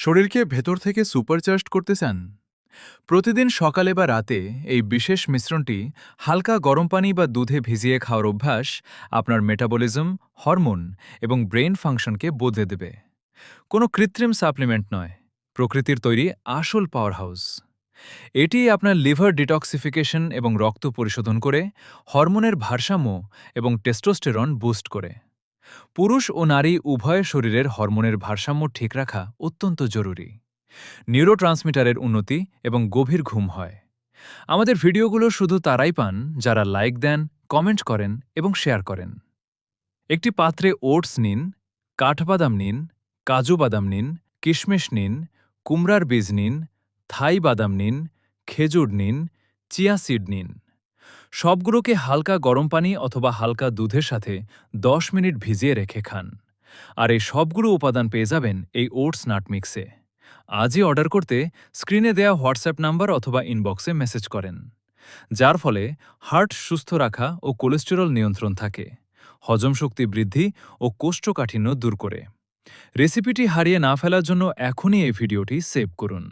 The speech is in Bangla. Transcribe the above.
শরীরকে ভেতর থেকে সুপারচার্জড করতে চান? প্রতিদিন সকালে বা রাতে এই বিশেষ মিশ্রণটি হালকা গরম পানি বা দুধে ভিজিয়ে খাওয়ার অভ্যাস আপনার মেটাবলিজম, হরমোন এবং ব্রেন ফাংশনকে বদলে দেবে। কোনো কৃত্রিম সাপ্লিমেন্ট নয়, প্রকৃতির তৈরি আসল পাওয়ার হাউস। এটি আপনার লিভার ডিটক্সিফিকেশন এবং রক্ত পরিশোধন করে, হরমোনের ভারসাম্য এবং টেস্টোস্টেরন বুস্ট করে। পুরুষ ও নারী উভয় শরীরের হরমোনের ভারসাম্য ঠিক রাখা অত্যন্ত জরুরি। নিউরোট্রান্সমিটারের উন্নতি এবং গভীর ঘুম হয়। আমাদের ভিডিওগুলো শুধু তারাই পান যারা লাইক দেন, কমেন্ট করেন এবং শেয়ার করেন। একটি পাত্রে ওটস নিন, কাঠবাদাম নিন, কাজু বাদাম নিন, কিশমিশ নিন, কুমড়ার বীজ নিন, থাই বাদাম নিন, খেজুর নিন, চিয়া সিড নিন। সবগুলোকে হালকা গরম পানি অথবা হালকা দুধের সাথে 10 মিনিট ভিজিয়ে রেখে খান। আর এই সবগুলো উপাদান পেয়ে যাবেন এই ওটস নাট মিক্সে। আজই অর্ডার করতে স্ক্রিনে দেয়া হোয়াটসঅ্যাপ নাম্বার অথবা ইনবক্সে মেসেজ করেন। যার ফলে হার্ট সুস্থ রাখা ও কোলেস্টেরল নিয়ন্ত্রণ থাকে, হজম শক্তি বৃদ্ধি ও কোষ্ঠকাঠিন্য দূর করে। রেসিপিটি হারিয়ে না ফেলার জন্য এখনই এই ভিডিওটি সেভ করুন।